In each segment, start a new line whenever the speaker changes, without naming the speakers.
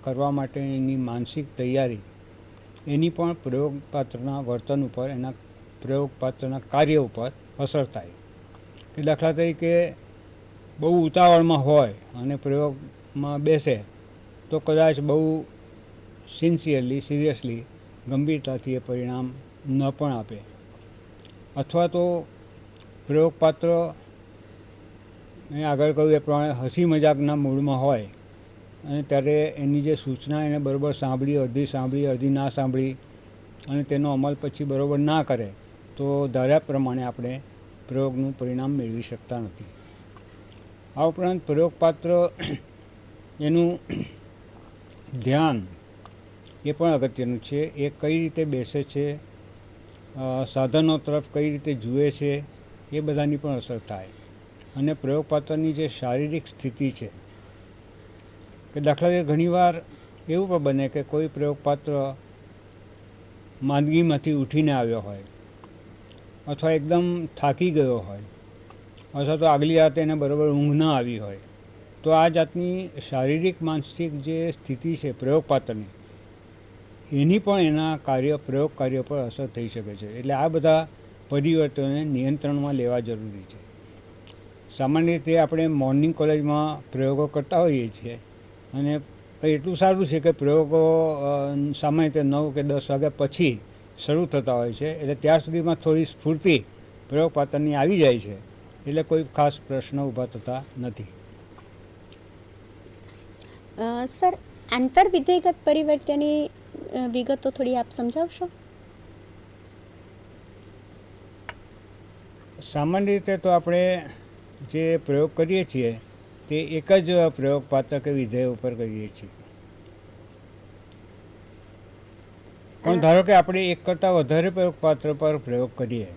કરવા માટેની માનસિક તૈયારી એની પણ પ્રયોગપાત્રના વર્તન ઉપર, એના પ્રયોગપાત્રના કાર્ય ઉપર અસર થાય. કે દાખલા તરીકે બહુ ઉતાવળમાં હોય અને પ્રયોગમાં બેસે તો કદાચ બહુ સિરિયસલી ગંભીરતાથી એ પરિણામ ન પણ આપે. અથવા તો પ્રયોગપાત્ર મેં આગળ કહ્યું એ પ્રમાણે હસી મજાકના મૂડમાં હોય અને ત્યારે એની જે સૂચના એને બરાબર સાંભળી, અડધી ના સાંભળી અને તેનો અમલ પછી બરાબર ના કરે તો ધાર્યા પ્રમાણે આપણે પ્રયોગનું પરિણામ મેળવી શકતા નથી. આ ઉપરાંત પ્રયોગપાત્ર એનું ધ્યાન એ પણ અગત્યનું છે. એ કઈ રીતે બેસે છે, સાધનો તરફ કઈ રીતે જુએ છે, એ બધાની પણ અસર થાય. અને પ્રયોગપાત્રની જે શારીરિક સ્થિતિ છે, કે દાખલા તરીકે ઘણીવાર એવું પણ બને કે કોઈ પ્રયોગપાત્ર માંદગીમાંથી ઉઠીને આવ્યો હોય અથવા એકદમ થાકી ગયો હોય અથવા તો આગલી રાતે એને બરાબર ઊંઘ ન આવી હોય, તો આ જાતની શારીરિક માનસિક જે સ્થિતિ છે પ્રયોગપાત્રની, એની પણ એના પ્રયોગ કાર્ય પર અસર થઈ શકે છે. એટલે આ બધા પરિવર્તનોને નિયંત્રણમાં લેવા જરૂરી છે. સામાન્ય રીતે આપણે મોર્નિંગ કોલેજમાં પ્રયોગો કરતા હોઈએ છીએ અને એટલું સારું છે કે પ્રયોગો સામાન્ય રીતે 9 કે 10 વાગ્યા પછી શરૂ થતા હોય છે. એટલે ત્યાં સુધીમાં થોડી સ્ફૂર્તિ પ્રયોગપાત્રની આવી જાય છે, એટલે કોઈ ખાસ પ્રશ્ન ઊભા થતા નથી.
સર, આંતરવિધેયગત પરિવર્તનની વિગતો થોડી આપ સમજાવશો?
સામાન્ય રીતે તો આપણે જે પ્રયોગ કરીએ છીએ તે એક જ પ્રયોગપાત્ર કે વિધેય ઉપર કરીએ છીએ. પણ ધારો કે આપણે એક કરતાં વધારે પ્રયોગપાત્ર પર પ્રયોગ કરીએ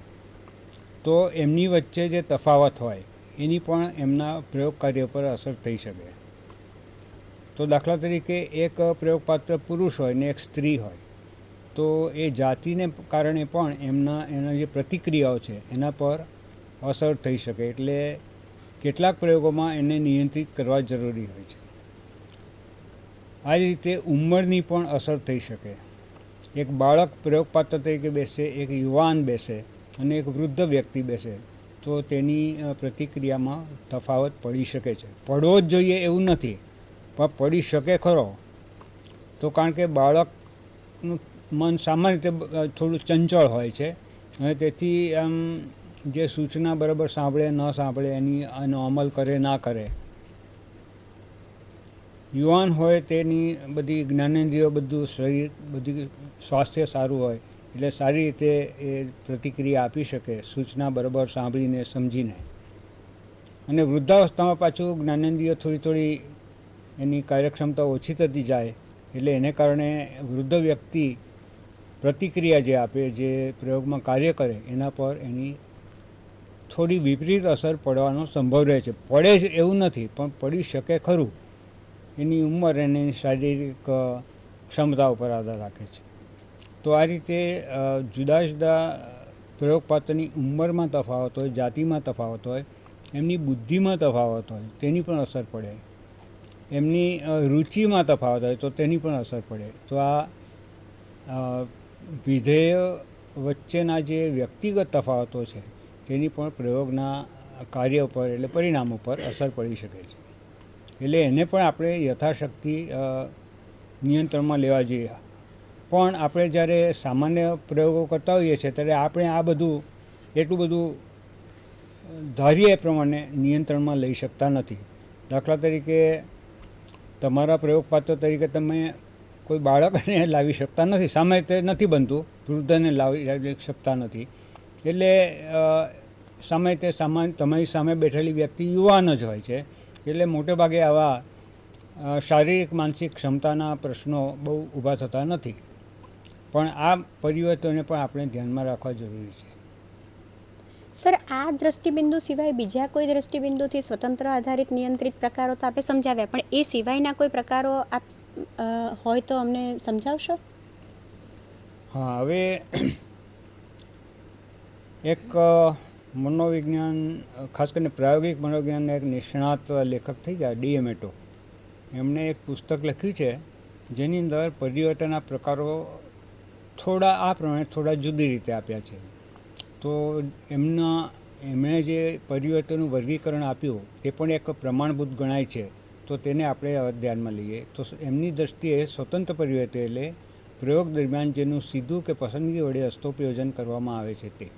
તો એમની વચ્ચે જે તફાવત હોય એની પણ એમના પ્રયોગ કાર્ય પર અસર થઈ શકે. તો દાખલા તરીકે એક પ્રયોગપાત્ર પુરુષ હોય ને એક સ્ત્રી હોય તો એ જાતિને કારણે પણ એના જે પ્રતિક્રિયાઓ છે એના પર અસર થઈ શકે. એટલે કેટલાક પ્રયોગોમાં એને નિયંત્રિત કરવા જરૂરી હોય છે. આ જ રીતે ઉંમરની પણ અસર થઈ શકે. એક બાળક પ્રયોગપાત્ર તરીકે બેસે, એક યુવાન બેસે અને એક વૃદ્ધ વ્યક્તિ બેસે તો તેની પ્રતિક્રિયામાં તફાવત પડી શકે છે. પડવો જ જોઈએ એવું નથી, પણ પડી શકે ખરો. તો કારણ કે બાળકનું મન સામાન્ય રીતે થોડું ચંચળ હોય છે અને તેથી આમ જે સૂચના બરાબર સાંભળે ન સાંભળે એનો અમલ કરે ના કરે. યુવાન હોય તેની બધી જ્ઞાનેન્દ્રિયો, બધું શરીર, બધી સ્વાસ્થ્ય સારું હોય એટલે સારી રીતે એ પ્રતિક્રિયા આપી શકે સૂચના બરાબર સાંભળીને, સમજીને. અને વૃદ્ધાવસ્થામાં પાછું જ્ઞાનેન્દ્રિયો થોડી એની કાર્યક્ષમતા ઓછી થતી જાય એટલે એને કારણે વૃદ્ધ વ્યક્તિ પ્રતિક્રિયા જે આપે, જે પ્રયોગમાં કાર્ય કરે એના પર એની થોડી વિપરીત અસર પડવાનો સંભવ રહે છે. પડે જ એવું નથી, પણ પડી શકે ખરું. એની ઉંમર અને એની શારીરિક ક્ષમતા ઉપર આધાર રાખે છે. તો આ રીતે જુદા જુદા પ્રયોગપાત્રની ઉંમરમાં તફાવત હોય, જાતિમાં તફાવત હોય, એમની બુદ્ધિમાં તફાવત હોય તેની પણ અસર પડે, એમની રુચિમાં તફાવત હોય તો તેની પણ અસર પડે. તો આ વિધેય વચ્ચેના જે વ્યક્તિગત તફાવતો છે તેની પણ પ્રયોગના કાર્ય ઉપર એટલે પરિણામ ઉપર અસર પડી શકે છે. એટલે એને પણ આપણે યથાશક્તિ નિયંત્રણમાં લેવા જોઈએ. પણ આપણે જ્યારે સામાન્ય પ્રયોગો કરતા હોઈએ છીએ ત્યારે આપણે આ બધું એટલું બધું ધારીએ એ પ્રમાણે નિયંત્રણમાં લઈ શકતા નથી. દાખલા તરીકે તમારા પ્રયોગપાત્ર તરીકે તમે કોઈ બાળકને લાવી શકતા નથી, સામે તે નથી બનતું, વૃદ્ધને લાવી શકતા નથી. એટલે તમારી સામે બેઠેલી વ્યક્તિ યુવાન જ હોય છે. એટલે મોટે ભાગે આવા શારીરિક માનસિક ક્ષમતાના પ્રશ્નો બહુ ઊભા થતા નથી. પણ આ પરિવર્તનને પણ આપણે ધ્યાનમાં રાખવા જરૂરી છે.
સર, આ દ્રષ્ટિબિંદુ સિવાય બીજા કોઈ દ્રષ્ટિબિંદુથી સ્વતંત્ર આધારિત નિયંત્રિત પ્રકારો તો આપણે સમજાવ્યા, પણ એ સિવાયના કોઈ પ્રકારો આપ હોય તો અમને સમજાવશો?
હા, હવે એક મનોવિજ્ઞાન, ખાસ કરીને પ્રાયોગિક મનોવિજ્ઞાનના એક નિષ્ણાત લેખક થઈ ગયા, ડી. એમેટો. એમણે એક પુસ્તક લખ્યું છે જેની અંદર પરિવર્તનના પ્રકારો આ પ્રમાણે થોડા જુદી રીતે આપ્યા છે. તો એમણે જે પરિવર્તનનું વર્ગીકરણ આપ્યું તે પણ એક પ્રમાણભૂત ગણાય છે. તો તેને આપણે ધ્યાનમાં લઈએ તો એમની દૃષ્ટિએ સ્વતંત્ર પરિવર્તન એટલે પ્રયોગ દરમિયાન જેનું સીધું કે પસંદગી વડે હસ્તોપયોજન કરવામાં આવે છે તે.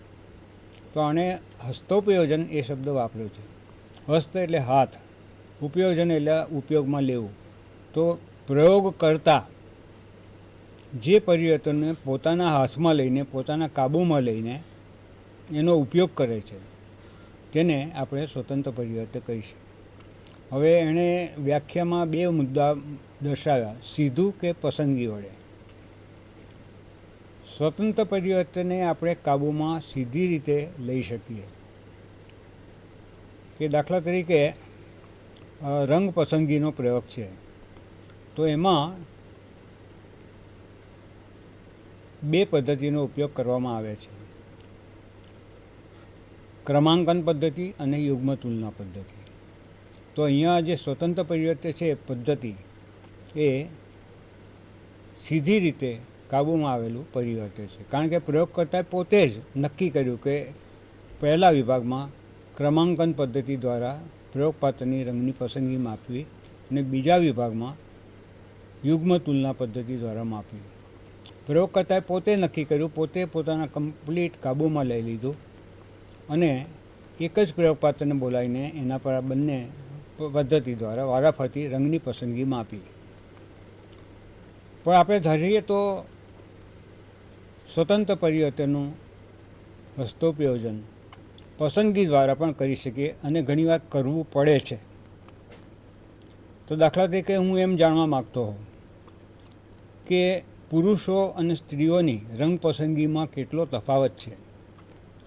તો આણે હસ્તોપયોજન એ શબ્દ વાપર્યો છે. હસ્ત એટલે હાથ, ઉપયોજન એટલે ઉપયોગમાં લેવું. તો પ્રયોગ કરતા જે પરિવર્તનને પોતાના હાથમાં લઈને, પોતાના કાબૂમાં લઈને એનો ઉપયોગ કરે છે તેને આપણે સ્વતંત્ર પરિવર્તન કહીશું. હવે એણે વ્યાખ્યામાં 2 મુદ્દા દર્શાવ્યા, સીધું કે પસંદગી વડે. સ્વતંત્ર પરિવર્તનને આપણે કાબૂમાં સીધી રીતે લઈ શકીએ. કે દાખલા તરીકે રંગ પસંદગીનો પ્રયોગ છે, તો એમાં 2 પદ્ધતિનો ઉપયોગ કરવામાં આવે છે, ક્રમાંકન પદ્ધતિ અને યુગ્મ તુલના પદ્ધતિ. તો અહીંયા જે સ્વતંત્ર પરિવર્તન છે પદ્ધતિ એ સીધી રીતે કાબૂમાં આવેલું પરિવર્તન છે, કારણ કે પ્રયોગકર્તાએ પોતે જ નક્કી કર્યું કે પહેલા વિભાગમાં ક્રમાંકન પદ્ધતિ દ્વારા પ્રયોગપાત્રની રંગની પસંદગી માપવી અને બીજા વિભાગમાં યુગ્મ તુલના પદ્ધતિ દ્વારા માપવી. પ્રયોગકર્તાએ પોતે નક્કી કર્યું, પોતે પોતાના કમ્પ્લીટ કાબૂમાં લઈ લીધું અને એક જ પ્રયોગપાત્રને બોલાવીને એના પર બંને પદ્ધતિ દ્વારા વારાફરતી રંગની પસંદગી માપી. પણ આપણે ધારીએ તો સ્વતંત્ર પરિવર્તનનું હસ્તોપયોજન પસંદગી દ્વારા પણ કરી શકીએ અને ઘણીવાર કરવું પડે છે. તો દાખલા તરીકે હું એમ જાણવા માગતો હોઉં કે પુરુષો અને સ્ત્રીઓની રંગ પસંદગીમાં કેટલો તફાવત છે.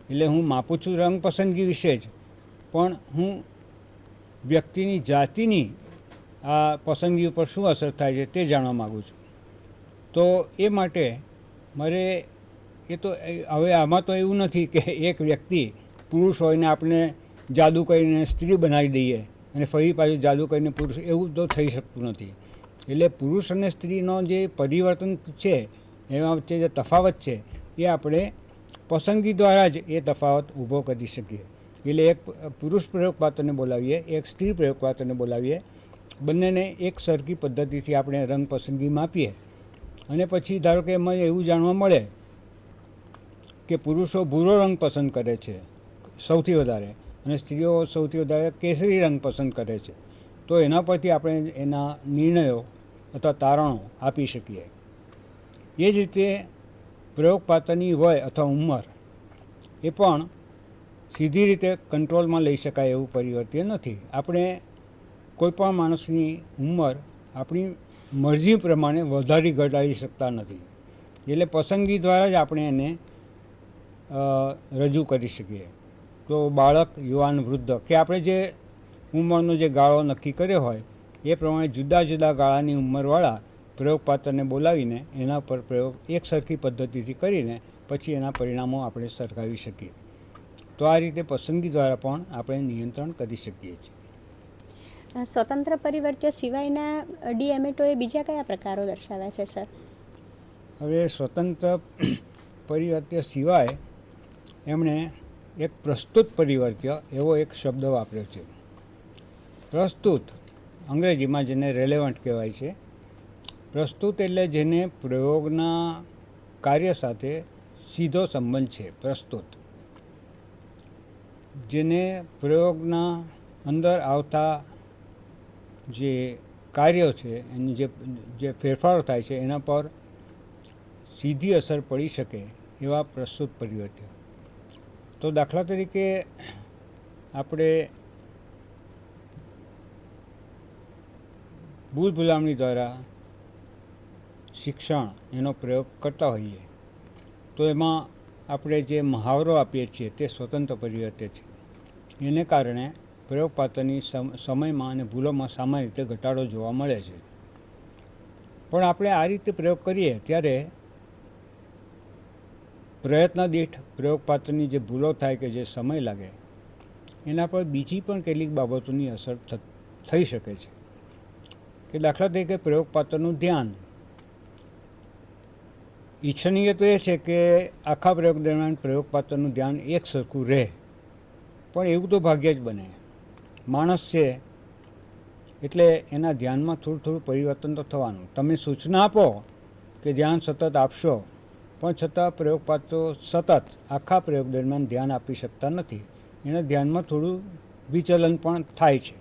એટલે હું માપું છું રંગ પસંદગી વિશે જ, પણ હું વ્યક્તિની જાતિની આ પસંદગી ઉપર શું અસર થાય છે તે જાણવા માગું છું. તો એ માટે મારે હવે આમાં તો એવું નથી કે એક વ્યક્તિ પુરુષ હોઈને આપણે જાદુ કરીને સ્ત્રી બનાવી દઈએ અને ફરી પાછું જાદુ કરીને પુરુષ, એવું તો થઈ શકતું નથી. એટલે પુરુષ અને સ્ત્રીનો જે પરિવર્તન છે એના વચ્ચે જે તફાવત છે એ આપણે પસંદગી દ્વારા જ એ તફાવત ઊભો કરી શકીએ. એટલે એક પુરુષ પ્રયોગપાત્રને બોલાવીએ, એક સ્ત્રી પ્રયોગપાત્રને બોલાવીએ, બંનેને એક સરખી પદ્ધતિથી આપણે રંગ પસંદગી માપીએ અને પછી ધારો કે એમાં એવું જાણવા મળે કે પુરુષો ભૂરો રંગ પસંદ કરે છે સૌથી વધારે અને સ્ત્રીઓ સૌથી વધારે કેસરી રંગ પસંદ કરે છે. તો એના પરથી આપણે એના નિર્ણયો અથવા તારણો આપી શકીએ. એ જ રીતે પ્રયોગપાત્રની વય અથવા ઉંમર એ પણ સીધી રીતે કંટ્રોલમાં લઈ શકાય એવું પરિવર્તન નથી. આપણે કોઈપણ માણસની ઉંમર આપણી મરજી પ્રમાણે વધારી ઘટાડી શકતા નથી. એટલે પસંદગી દ્વારા જ આપણે એને રજૂ કરી શકીએ. તો બાળક, યુવાન, વૃદ્ધ કે આપણે જે ઉંમરનો જે ગાળો નક્કી કર્યો હોય એ પ્રમાણે જુદા જુદા ગાળાની ઉંમરવાળા પ્રયોગપાત્રને બોલાવીને એના પર પ્રયોગ એક સરખી પદ્ધતિથી કરીને પછી એના પરિણામો આપણે સરખાવી શકીએ. તો આ રીતે પસંદગી દ્વારા પણ આપણે નિયંત્રણ કરી શકીએ છીએ.
સ્વતંત્ર પરિવર્તન સિવાયના ડીએમએટોએ બીજા કયા પ્રકારો દર્શાવ્યા છે સર?
હવે સ્વતંત્ર પરિવર્તન સિવાય એમણે એક પ્રસ્તુત પરિવર્તન એવો એક શબ્દ વાપર્યો છે. પ્રસ્તુત અંગ્રેજીમાં જેને રેલેવન્ટ કહેવાય છે. પ્રસ્તુત એટલે જેને પ્રયોગના કાર્ય સાથે સીધો સંબંધ છે. પ્રસ્તુત જેને પ્રયોગના અંદર આવતા જે કાર્યો છે એની જે ફેરફારો થાય છે એના પર સીધી અસર પડી શકે એવા પ્રસ્તુત પરિવર્તન. તો દાખલા તરીકે આપણે ભૂલભુલામણી દ્વારા શિક્ષણ એનો પ્રયોગ કરતા હોઈએ તો એમાં આપણે જે મહાવરો આપીએ છીએ તે સ્વતંત્ર પરિવર્તન છે. એને કારણે પ્રયોગપાત્રની સમયમાં અને ભૂલોમાં સામાન્ય રીતે ઘટાડો જોવા મળે છે. પણ આપણે આ રીતે પ્રયોગ કરીએ ત્યારે પ્રયત્ન દીઠ પ્રયોગપાત્રની જે ભૂલો થાય કે જે સમય લાગે એના પર બીજી પણ કેટલીક બાબતોની અસર થઈ શકે છે. કે દાખલા તરીકે પ્રયોગપાત્રનું ધ્યાન ઈચ્છનીય તો એ છે કે આખા પ્રયોગ દરમિયાન પ્રયોગપાત્રનું ધ્યાન એક સરખું રહે, પણ એવું તો ભાગ્યે જ બને. માણસ છે એટલે એના ધ્યાનમાં થોડું થોડું પરિવર્તન તો થવાનું. તમે સૂચના આપો કે ધ્યાન સતત આપશો, પણ છતાં પ્રયોગપાત્રો સતત આખા પ્રયોગ દરમિયાન ધ્યાન આપી શકતા નથી. એના ધ્યાનમાં થોડું વિચલન પણ થાય છે,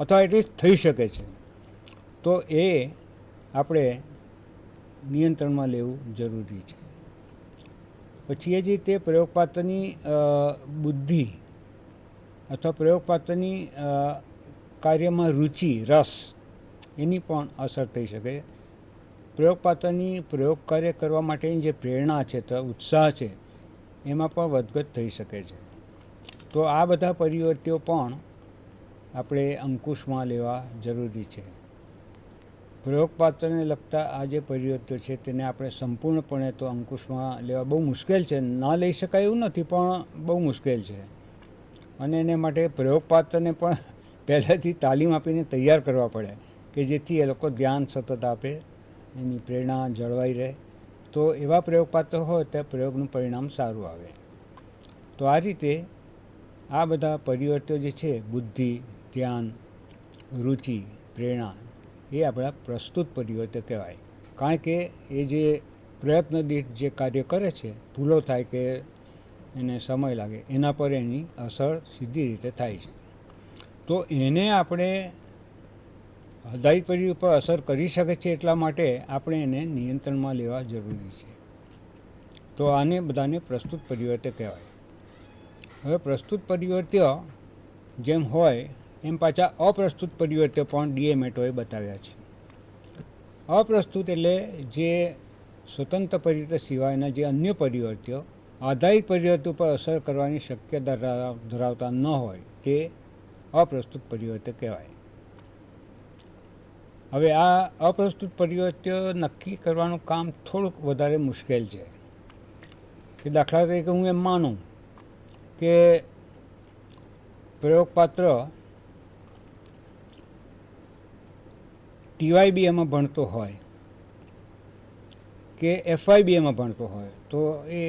અથવા એટલીસ્ટ થઈ શકે છે. તો એ આપણે નિયંત્રણમાં લેવું જરૂરી છે. પછી એ જ રીતે પ્રયોગપાત્રની બુદ્ધિ અથવા પ્રયોગપાત્રની કાર્યમાં રુચિ, રસ, એની પણ અસર થઈ શકે. પ્રયોગપાત્રની પ્રયોગ કાર્ય કરવા માટેની જે પ્રેરણા છે, ઉત્સાહ છે, એમાં પણ વધઘટ થઈ શકે છે. તો આ બધા પરિવર્તિઓ પણ આપણે અંકુશમાં લેવા જરૂરી છે. પ્રયોગપાત્રને લગતા આ જે પરિવર્તિઓ છે તેને આપણે સંપૂર્ણપણે તો અંકુશમાં લેવા બહુ મુશ્કેલ છે. ના લઈ શકાય એવું નથી, પણ બહુ મુશ્કેલ છે. અને એને માટે પ્રયોગપાત્રને પણ પહેલાંથી તાલીમ આપીને તૈયાર કરવા પડે કે જેથી એ લોકો ધ્યાન સતત આપે, એની પ્રેરણા જળવાઈ રહે. તો એવા પ્રયોગપાત્ર હોય તો પ્રયોગનું પરિણામ સારું આવે. તો આ રીતે આ બધા પરિવર્તનો જે છે, બુદ્ધિ, ધ્યાન, રુચિ, પ્રેરણા, એ આપણા પ્રસ્તુત પરિવર્તન કહેવાય. કારણ કે એ જે પ્રયત્ન દીઠ જે કાર્ય કરે છે, ભૂલો થાય કે એને સમય લાગે, એના પર એની અસર સીધી રીતે થાય છે. તો એને આપણે હૃદય પરિ પર અસર કરી શકે છે, એટલા માટે આપણે એને નિયંત્રણમાં લેવા જરૂરી છે. તો આને બધાને પ્રસ્તુત પરિવર્તન કહેવાય. હવે પ્રસ્તુત પરિવર્ત્ય જેમ હોય એમ પાછા અપ્રસ્તુત પરિવર્ત્ય પણ ડીએમએટોએ બતાવ્યા છે. અપ્રસ્તુત એટલે જે સ્વતંત્ર પરિવર્તન સિવાયના જે અન્ય પરિવર્ત્યો આધારિત પરિવર્તન પર અસર કરવાની શક્યતા ધરાવતા ન હોય તે અપ્રસ્તુત પરિવર્તન કહેવાય. હવે આ અપ્રસ્તુત પરિવર્તન નક્કી કરવાનું કામ થોડુંક વધારે મુશ્કેલ છે. કે દાખલા તરીકે હું એમ માનું કે પ્રયોગપાત્ર TYBAમાં ભણતો હોય કે FYBAમાં ભણતો હોય તો એ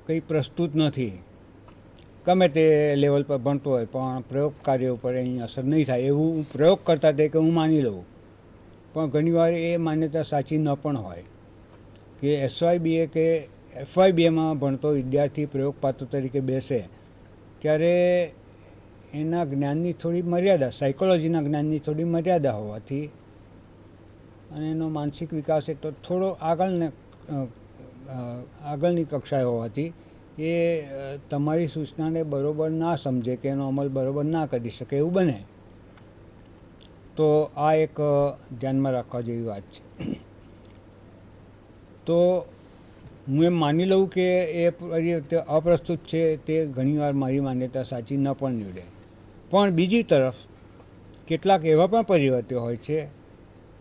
કંઈ પ્રસ્તુત નથી. ગમે તે લેવલ પર ભણતો હોય પણ પ્રયોગ કાર્ય ઉપર એની અસર નહીં થાય એવું પ્રયોગ કરતા તે કે હું માની લઉં. પણ ઘણીવાર એ માન્યતા સાચી ન પણ હોય કે SYBA કે FYBAમાં ભણતો વિદ્યાર્થી પ્રયોગપાત્ર તરીકે બેસે ત્યારે એના જ્ઞાનની થોડી મર્યાદા, સાયકોલોજીના જ્ઞાનની થોડી મર્યાદા હોવાથી અને એનો માનસિક વિકાસ એક તો થોડો આગળની કક્ષાએ હોવાથી એ તમારી સૂચનાને બરાબર ના સમજે કે એનો અમલ બરાબર ના કરી શકે એવું બને. તો આ એક ધ્યાનમાં રાખવા જેવી વાત છે. તો હું એમ માની લઉં કે એ અપ્રસ્તુત છે, તે ઘણીવાર મારી માન્યતા સાચી ન પણ નીવડે. પણ બીજી તરફ કેટલાક એવા પણ પરિવર્તનો હોય છે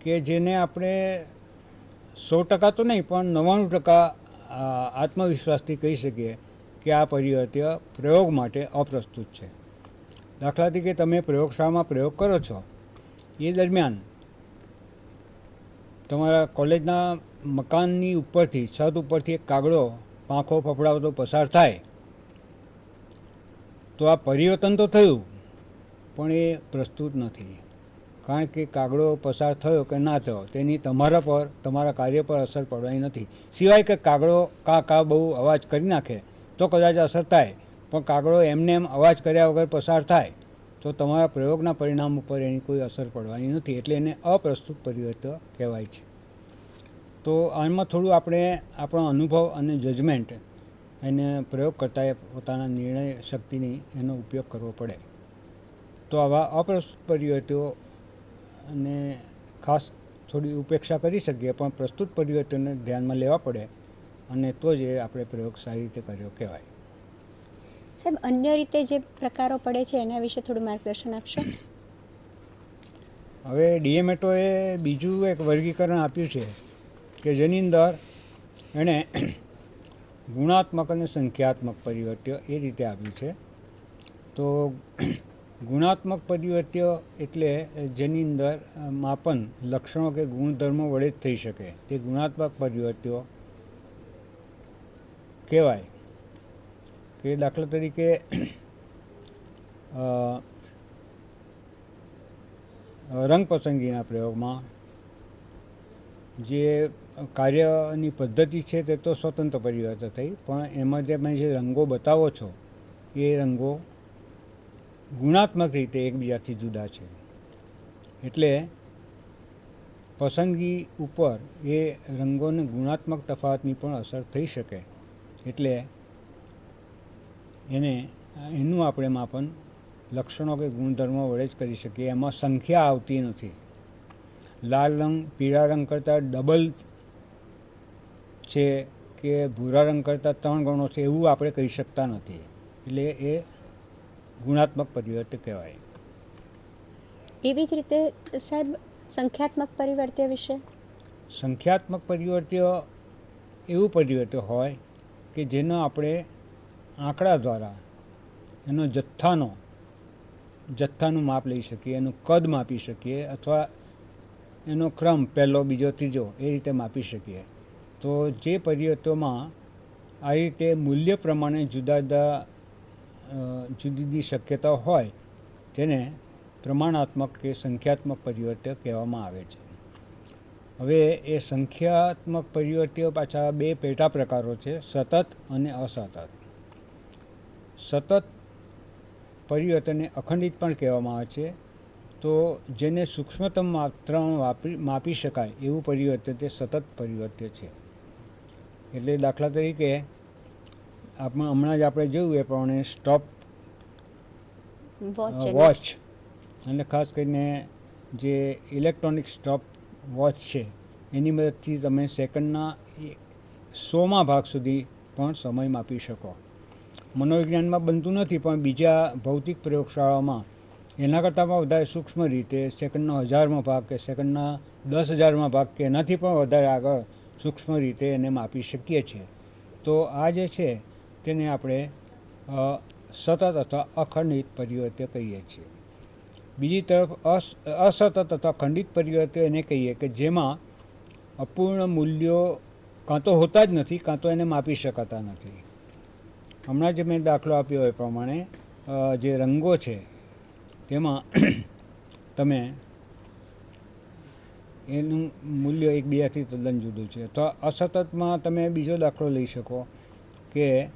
કે જેને આપણે 100% તો નહીં પણ 99% આત્મવિશ્વાસથી કહી શકીએ કે આ પરિવર્તન પ્રયોગ માટે અપ્રસ્તુત છે. દાખલા તરીકે તમે પ્રયોગશાળામાં પ્રયોગ કરો છો એ દરમિયાન તમારા કોલેજના મકાનની ઉપરથી, છત ઉપરથી એક કાગડો પાંખો ફફડાવતો પસાર થાય તો આ પરિવર્તન તો થયું પણ એ પ્રસ્તુત નથી. કારણ કે કાગડો પસાર થયો કે ના થયો તેની તમારા પર, તમારા કાર્ય પર અસર પડવાની નથી. સિવાય કે કાગડો કા બહુ અવાજ કરી નાખે તો કદાચ અસર થાય, પણ કાગડો એમને એમ અવાજ કર્યા વગર પસાર થાય તો તમારા પ્રયોગના પરિણામ ઉપર એની કોઈ અસર પડવાની નથી. એટલે એને અપ્રસ્તુત પરિવર્તન કહેવાય છે. તો આમાં થોડું આપણે આપણો અનુભવ અને જજમેન્ટ એને પ્રયોગ કરતાં પોતાના નિર્ણય શક્તિની એનો ઉપયોગ કરવો પડે. તો આવા અપ્રસ્તુત પરિવર્તનો અને ખાસ થોડી ઉપેક્ષા કરી શકીએ, પણ પ્રસ્તુત પરિવર્તનને ધ્યાનમાં લેવા પડે અને તો જ એ આપણે પ્રયોગ સારી રીતે કર્યો કહેવાય.
સાહેબ, અન્ય રીતે જે પ્રકારો પડે છે એના વિશે થોડું માર્ગદર્શન આપશો?
હવે ડીએમએટોએ બીજું એક વર્ગીકરણ આપ્યું છે કે જેની અંદર એણે ગુણાત્મક અને સંખ્યાત્મક પરિવર્તન એ રીતે આપ્યું છે. તો ગુણાત્મક પરિવર્તન એટલે જેની અંદર માપન લક્ષણો કે ગુણધર્મો વડે જ થઈ શકે તે ગુણાત્મક પરિવર્તનો કહેવાય કે દાખલા તરીકે રંગ પસંદગીના પ્રયોગમાં જે કાર્યની પદ્ધતિ છે તે તો સ્વતંત્ર પરિવર્તન થઈ, પણ એમાં જે તમે જે રંગો બતાવો છો એ રંગો ગુણાત્મક રીતે એકબીજાથી જુદા છે. એટલે પસંદગી ઉપર એ રંગોને ગુણાત્મક તફાવતની પણ અસર થઈ શકે. એટલે એનું આપણે માપન લક્ષણો કે ગુણધર્મો વડે જ કરી શકીએ. એમાં સંખ્યા આવતી નથી. લાલ રંગ પીળા રંગ કરતાં ડબલ છે કે ભૂરા રંગ કરતાં 3 ગણો છે એવું આપણે કહી શકતા નથી. એટલે એ ગુણાત્મક પરિવર્તન કહેવાય.
એવી જ રીતે સાહેબ સંખ્યાત્મક પરિવર્ત્ય વિશે?
સંખ્યાત્મક પરિવર્ત્ય એવું પરિવર્તન હોય કે જેનો આપણે આંકડા દ્વારા એનો જથ્થાનું માપ લઈ શકીએ, એનું કદ માપી શકીએ, અથવા એનો ક્રમ પહેલો બીજો ત્રીજો એ રીતે માપી શકીએ. તો જે પરિવર્તનમાં આ રીતે મૂલ્ય પ્રમાણે જુદી જુદી શક્યતાઓ હોય તેને પ્રમાણાત્મક કે સંખ્યાત્મક પરિવર્તન કહેવામાં આવે છે. હવે એ સંખ્યાત્મક પરિવર્તન પાછા 2 પેટા પ્રકારો છે, સતત અને અસતત. સતત પરિવર્તનને અખંડિત પણ કહેવામાં આવે છે. તો જેને સૂક્ષ્મતમ માત્રામાં માપી શકાય એવું પરિવર્તન તે સતત પરિવર્તન છે. એટલે દાખલા તરીકે હમણાં જ આપણે જોયું એ પ્રમાણે સ્ટોપ વોચ અને ખાસ કરીને જે ઇલેક્ટ્રોનિક સ્ટોપ વોચ છે એની મદદથી તમે સેકન્ડના 100મા ભાગ સુધી પણ સમય માપી શકો. મનોવિજ્ઞાનમાં બનતું નથી, પણ બીજા ભૌતિક પ્રયોગશાળામાં એના કરતાં પણ વધારે સૂક્ષ્મ રીતે સેકન્ડનો 1000મો ભાગ કે સેકન્ડના 10,000મા ભાગ કે એનાથી પણ વધારે આગળ સૂક્ષ્મ રીતે એને માપી શકીએ છીએ. તો આ જે છે તેને આપણે સતત અથવા અખંડિત પરિવર્તન કહીએ છીએ. બીજી તરફ અસતત અથવા ખંડિત પરિવર્તન એને કહીએ કે જેમાં અપૂર્ણ મૂલ્યો કાં તો હોતા જ નથી, કાં તો એને માપી શકાતા નથી. હમણાં જે મેં દાખલો આપ્યો એ પ્રમાણે જે રંગો છે તેમાં તમે એનું મૂલ્ય એકબીજાથી તદ્દન જુદું છે. તો અસતતમાં તમે બીજો દાખલો લઈ શકો કે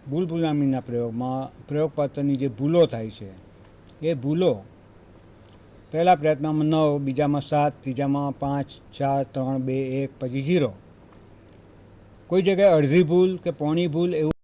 ભૂલભુલામણીના પ્રયોગમાં પ્રયોગપાત્રની જે ભૂલો થાય છે એ ભૂલો પહેલા પ્રયત્નમાં 9, બીજામાં 7, ત્રીજામાં 5, 4, 3, 2, 1 પછી 0. કોઈ જગ્યાએ અડધી ભૂલ કે પોણી ભૂલ એવું